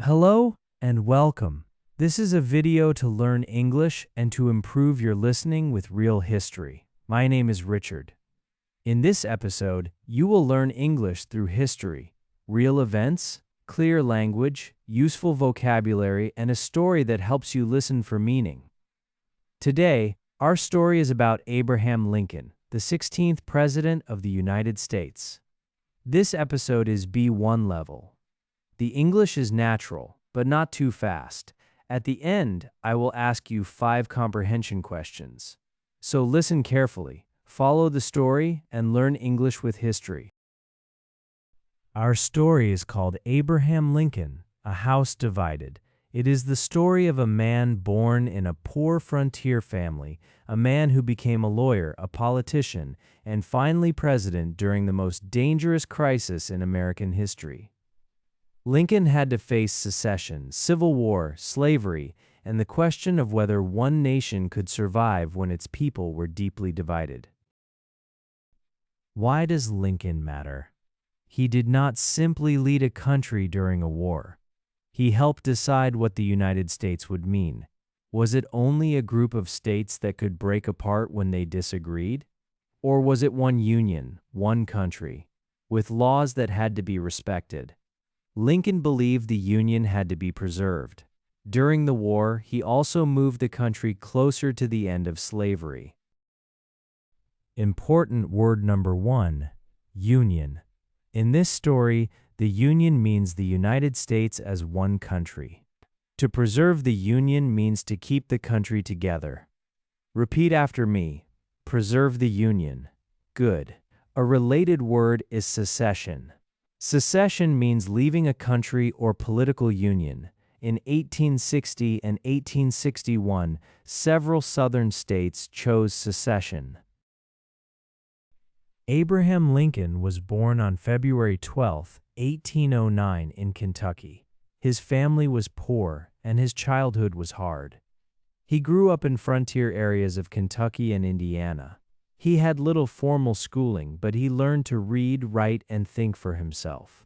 Hello and welcome. This is a video to learn English and to improve your listening with real history. My name is Richard. In this episode, you will learn English through history, real events, clear language, useful vocabulary, and a story that helps you listen for meaning. Today, our story is about Abraham Lincoln, the 16th President of the United States. This episode is B1 level. The English is natural, but not too fast. At the end, I will ask you 5 comprehension questions. So listen carefully, follow the story, and learn English with history. Our story is called Abraham Lincoln, A House Divided. It is the story of a man born in a poor frontier family, a man who became a lawyer, a politician, and finally president during the most dangerous crisis in American history. Lincoln had to face secession, civil war, slavery, and the question of whether one nation could survive when its people were deeply divided. Why does Lincoln matter? He did not simply lead a country during a war. He helped decide what the United States would mean. Was it only a group of states that could break apart when they disagreed? Or was it one union, one country, with laws that had to be respected? Lincoln believed the Union had to be preserved. During the war, he also moved the country closer to the end of slavery. Important word number 1, Union. In this story, the Union means the United States as one country. To preserve the Union means to keep the country together. Repeat after me. Preserve the Union. Good. A related word is secession. Secession means leaving a country or political union. In 1860 and 1861, several Southern states chose secession. Abraham Lincoln was born on February 12, 1809 in Kentucky. His family was poor and his childhood was hard. He grew up in frontier areas of Kentucky and Indiana. He had little formal schooling, but he learned to read, write, and think for himself.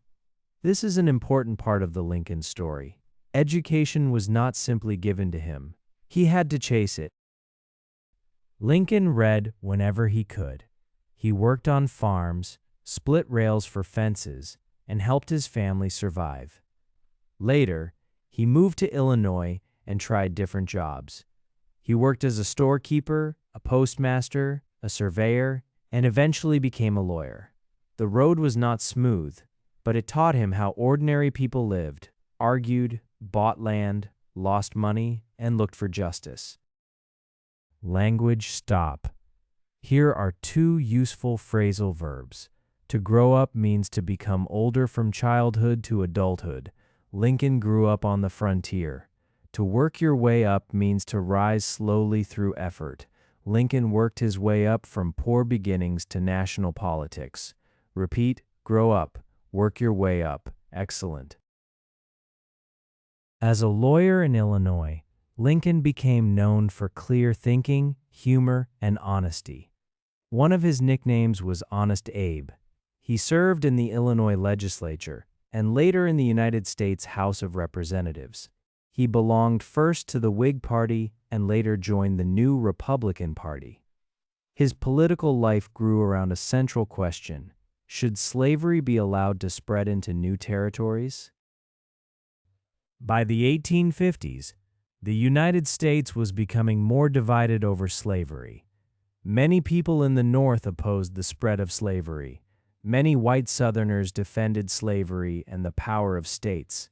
This is an important part of the Lincoln story. Education was not simply given to him. He had to chase it. Lincoln read whenever he could. He worked on farms, split rails for fences, and helped his family survive. Later, he moved to Illinois and tried different jobs. He worked as a storekeeper, a postmaster, a surveyor, and eventually became a lawyer. The road was not smooth, but it taught him how ordinary people lived, argued, bought land, lost money, and looked for justice. Language stop. Here are 2 useful phrasal verbs. To grow up means to become older from childhood to adulthood. Lincoln grew up on the frontier. To work your way up means to rise slowly through effort. Lincoln worked his way up from poor beginnings to national politics. Repeat, grow up, work your way up. Excellent. As a lawyer in Illinois, Lincoln became known for clear thinking, humor, and honesty. One of his nicknames was Honest Abe. He served in the Illinois legislature and later in the United States House of Representatives. He belonged first to the Whig Party and later joined the new Republican Party. His political life grew around a central question: should slavery be allowed to spread into new territories? By the 1850s, the United States was becoming more divided over slavery. Many people in the North opposed the spread of slavery. Many white Southerners defended slavery and the power of states.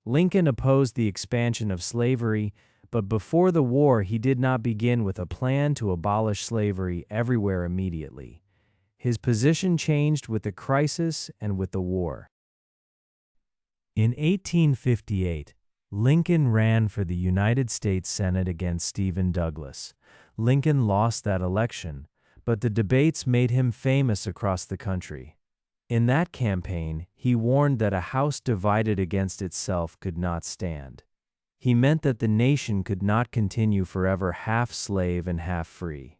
Lincoln opposed the expansion of slavery, but before the war he did not begin with a plan to abolish slavery everywhere immediately. His position changed with the crisis and with the war. In 1858, Lincoln ran for the United States Senate against Stephen Douglas. Lincoln lost that election, but the debates made him famous across the country. In that campaign, he warned that a house divided against itself could not stand. He meant that the nation could not continue forever half slave and half free.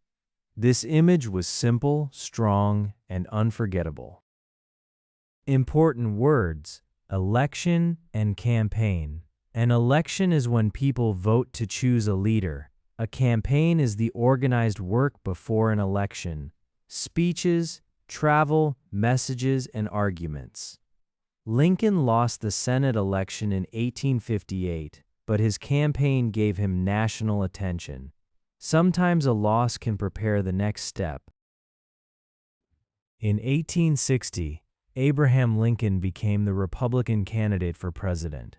This image was simple, strong, and unforgettable. Important words: Election and campaign. An election is when people vote to choose a leader. A campaign is the organized work before an election. Speeches, travel, messages, and arguments. Lincoln lost the Senate election in 1858, but his campaign gave him national attention. Sometimes a loss can prepare the next step. In 1860, Abraham Lincoln became the Republican candidate for president.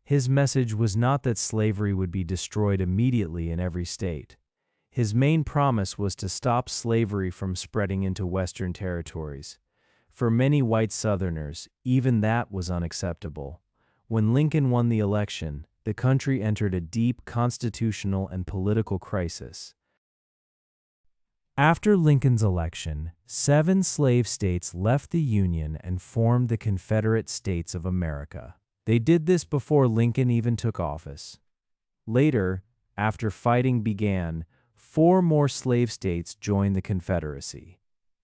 His message was not that slavery would be destroyed immediately in every state. His main promise was to stop slavery from spreading into Western territories. For many white Southerners, even that was unacceptable. When Lincoln won the election, the country entered a deep constitutional and political crisis. After Lincoln's election, 7 slave states left the Union and formed the Confederate States of America. They did this before Lincoln even took office. Later, after fighting began, 4 more slave states joined the Confederacy.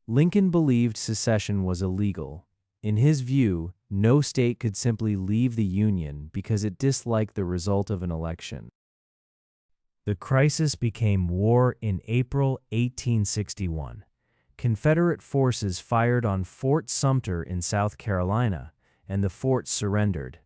Lincoln believed secession was illegal. In his view, no state could simply leave the Union because it disliked the result of an election. The crisis became war in April 1861. Confederate forces fired on Fort Sumter in South Carolina, and the fort surrendered.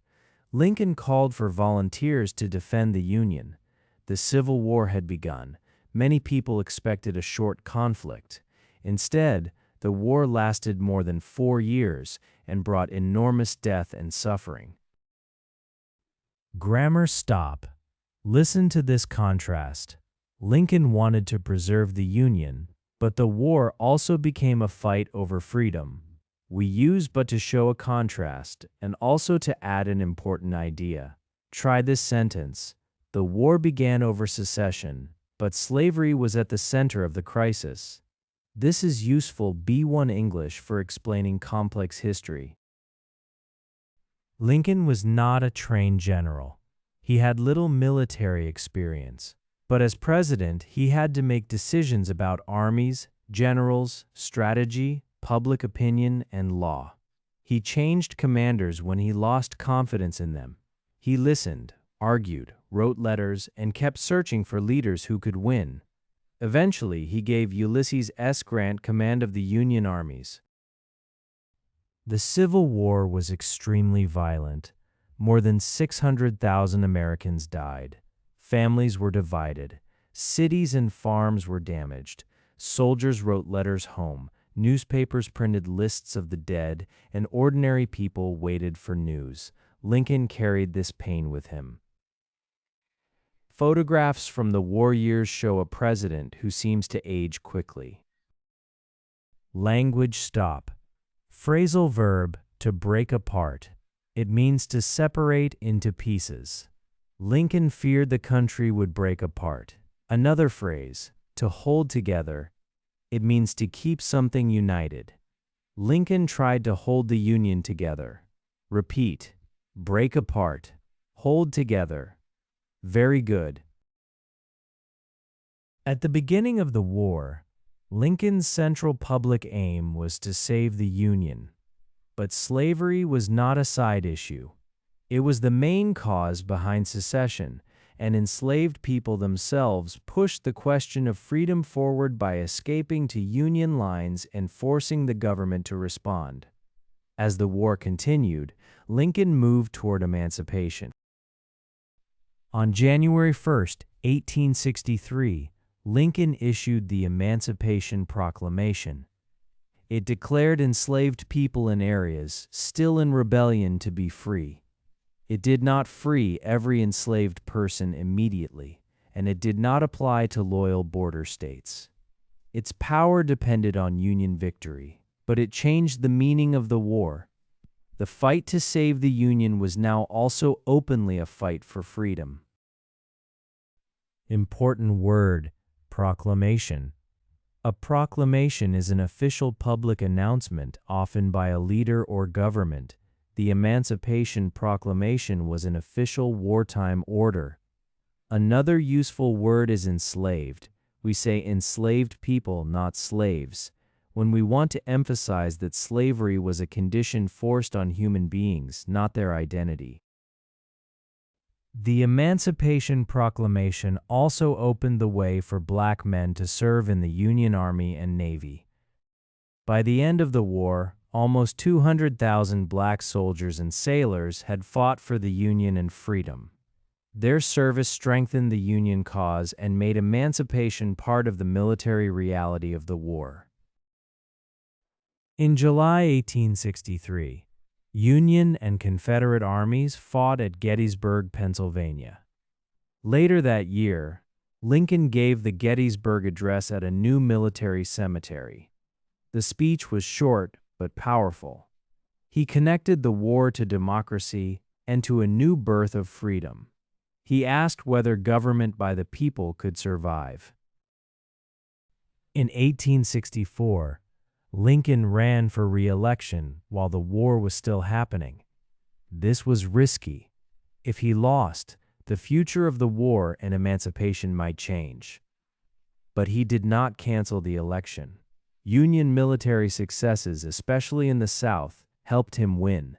Lincoln called for volunteers to defend the Union. The Civil War had begun. Many people expected a short conflict. Instead, the war lasted more than 4 years and brought enormous death and suffering. Grammar stop. Listen to this contrast. Lincoln wanted to preserve the Union, but the war also became a fight over freedom. We use but to show a contrast and also to add an important idea. Try this sentence. The war began over secession, but slavery was at the center of the crisis. This is useful B1 English for explaining complex history. Lincoln was not a trained general. He had little military experience, but as president, he had to make decisions about armies, generals, strategy, public opinion, and law. He changed commanders when he lost confidence in them. He listened, argued, wrote letters, and kept searching for leaders who could win. Eventually, he gave Ulysses S. Grant command of the Union armies. The Civil War was extremely violent. More than 600,000 Americans died. Families were divided. Cities and farms were damaged. Soldiers wrote letters home. Newspapers printed lists of the dead, and ordinary people waited for news. Lincoln carried this pain with him. Photographs from the war years show a president who seems to age quickly. Language stop. Phrasal verb, to break apart. It means to separate into pieces. Lincoln feared the country would break apart. Another phrase, to hold together. It means to keep something united. Lincoln tried to hold the Union together. Repeat. Break apart. Hold together. Very good. At the beginning of the war, Lincoln's central public aim was to save the Union. But slavery was not a side issue. It was the main cause behind secession, and enslaved people themselves pushed the question of freedom forward by escaping to Union lines and forcing the government to respond. As the war continued, Lincoln moved toward emancipation. On January 1, 1863, Lincoln issued the Emancipation Proclamation. It declared enslaved people in areas still in rebellion to be free. It did not free every enslaved person immediately, and it did not apply to loyal border states. Its power depended on Union victory, but it changed the meaning of the war. The fight to save the Union was now also openly a fight for freedom. Important word, proclamation. A proclamation is an official public announcement, often by a leader or government. The Emancipation Proclamation was an official wartime order. Another useful word is enslaved. We say enslaved people, not slaves. when we want to emphasize that slavery was a condition forced on human beings, not their identity. The Emancipation Proclamation also opened the way for black men to serve in the Union Army and Navy. By the end of the war, almost 200,000 black soldiers and sailors had fought for the Union and freedom. Their service strengthened the Union cause and made emancipation part of the military reality of the war. In July 1863, Union and Confederate armies fought at Gettysburg, Pennsylvania. Later that year, Lincoln gave the Gettysburg Address at a new military cemetery. The speech was short but powerful. He connected the war to democracy and to a new birth of freedom. He asked whether government by the people could survive. In 1864, Lincoln ran for re-election while the war was still happening. This was risky. If he lost, the future of the war and emancipation might change. But he did not cancel the election. Union military successes, especially in the South, helped him win.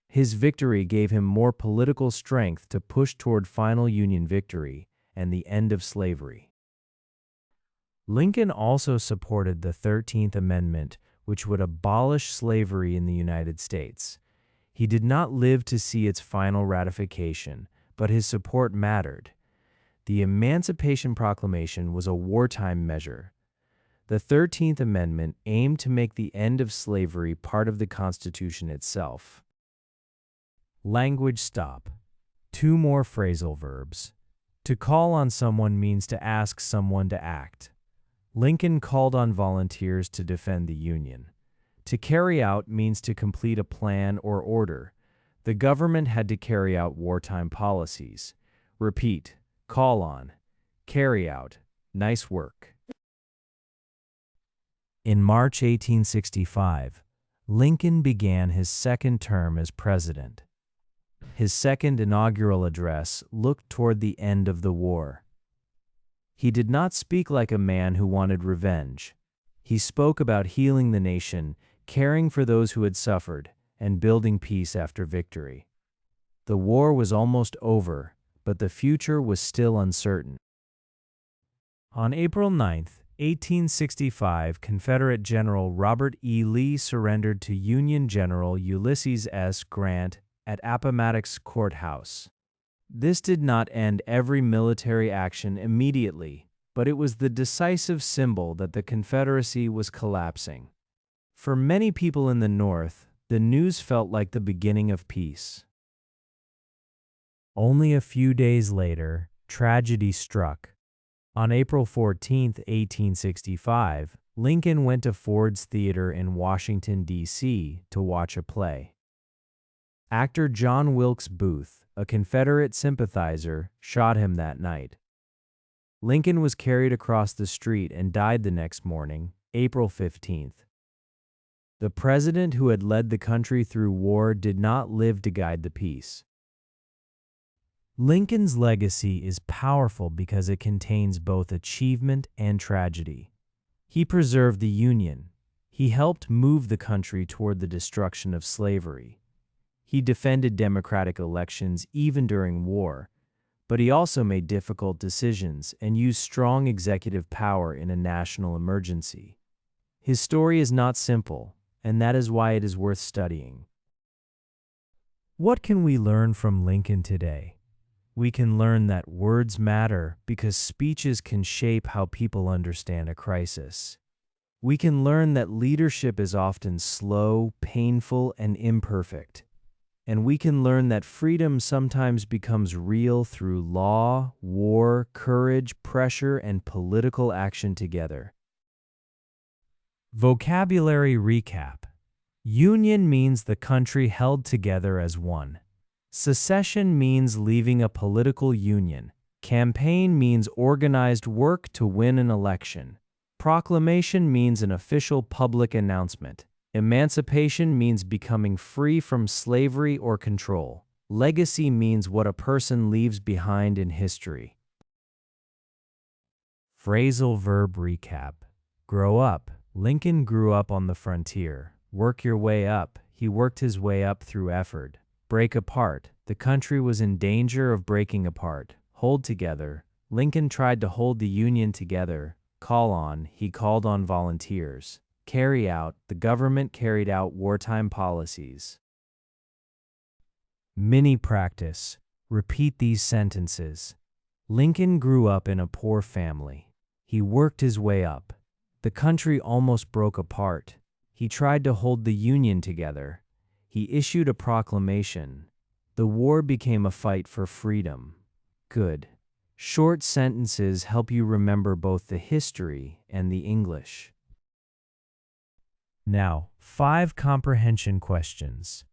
His victory gave him more political strength to push toward final Union victory and the end of slavery. Lincoln also supported the 13th Amendment, which would abolish slavery in the United States. He did not live to see its final ratification, but his support mattered. The Emancipation Proclamation was a wartime measure. The 13th Amendment aimed to make the end of slavery part of the Constitution itself. Language stop. Two more phrasal verbs. To call on someone means to ask someone to act. Lincoln called on volunteers to defend the Union. To carry out means to complete a plan or order. The government had to carry out wartime policies. Repeat, call on, carry out, nice work. In March 1865, Lincoln began his second term as president. His second inaugural address looked toward the end of the war. He did not speak like a man who wanted revenge. He spoke about healing the nation, caring for those who had suffered, and building peace after victory. The war was almost over, but the future was still uncertain. On April 9, 1865, Confederate General Robert E. Lee surrendered to Union General Ulysses S. Grant at Appomattox Courthouse. This did not end every military action immediately, but it was the decisive symbol that the Confederacy was collapsing. For many people in the North, the news felt like the beginning of peace. Only a few days later, tragedy struck. On April 14, 1865, Lincoln went to Ford's Theater in Washington, D.C. to watch a play. Actor John Wilkes Booth, a Confederate sympathizer, shot him that night. Lincoln was carried across the street and died the next morning, April 15th. The president who had led the country through war did not live to guide the peace. Lincoln's legacy is powerful because it contains both achievement and tragedy. He preserved the Union. He helped move the country toward the destruction of slavery. He defended democratic elections even during war, but he also made difficult decisions and used strong executive power in a national emergency. His story is not simple, and that is why it is worth studying. What can we learn from Lincoln today? We can learn that words matter because speeches can shape how people understand a crisis. We can learn that leadership is often slow, painful, and imperfect. And we can learn that freedom sometimes becomes real through law, war, courage, pressure, and political action together. Vocabulary recap. Union means the country held together as one. Secession means leaving a political union. Campaign means organized work to win an election. Proclamation means an official public announcement. Emancipation means becoming free from slavery or control. Legacy means what a person leaves behind in history. Phrasal verb recap. Grow up, Lincoln grew up on the frontier. Work your way up. He worked his way up through effort. Break apart. The country was in danger of breaking apart. Hold together. Lincoln tried to hold the Union together. He called on volunteers. Carry out. The government carried out wartime policies. Mini practice. Repeat these sentences. Lincoln grew up in a poor family. He worked his way up. The country almost broke apart. He tried to hold the Union together. He issued a proclamation. The war became a fight for freedom. Good. Short sentences help you remember both the history and the English. Now, 5 comprehension questions.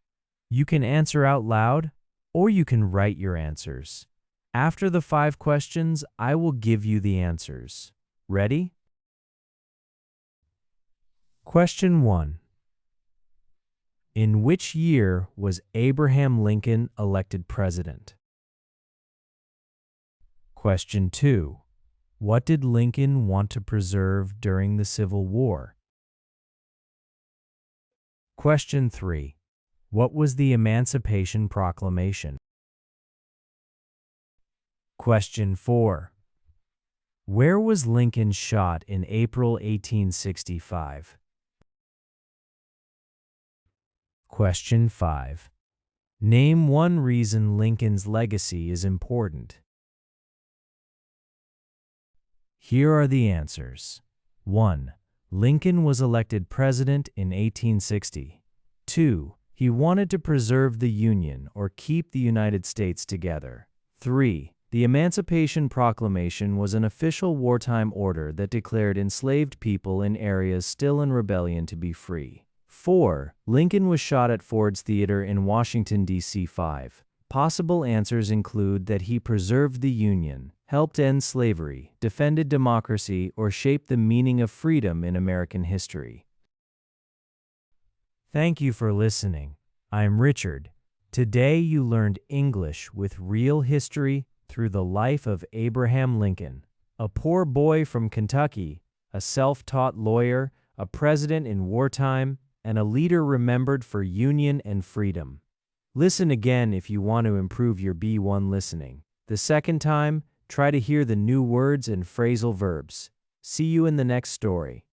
You can answer out loud, or you can write your answers. After the 5 questions, I will give you the answers. Ready? Question 1. In which year was Abraham Lincoln elected president? Question 2. What did Lincoln want to preserve during the Civil War? Question 3. What was the Emancipation Proclamation? Question 4. Where was Lincoln shot in April 1865? Question 5. Name one reason Lincoln's legacy is important. Here are the answers. 1. Lincoln was elected president in 1860. 2. He wanted to preserve the Union or keep the United States together. 3. The Emancipation Proclamation was an official wartime order that declared enslaved people in areas still in rebellion to be free. 4. Lincoln was shot at Ford's Theater in Washington, D.C. 5. Possible answers include that he preserved the Union, helped end slavery, defended democracy, or shaped the meaning of freedom in American history. Thank you for listening. I'm Richard. Today you learned English with real history through the life of Abraham Lincoln, a poor boy from Kentucky, a self-taught lawyer, a president in wartime, and a leader remembered for union and freedom. Listen again if you want to improve your B1 listening. The second time, try to hear the new words and phrasal verbs. See you in the next story.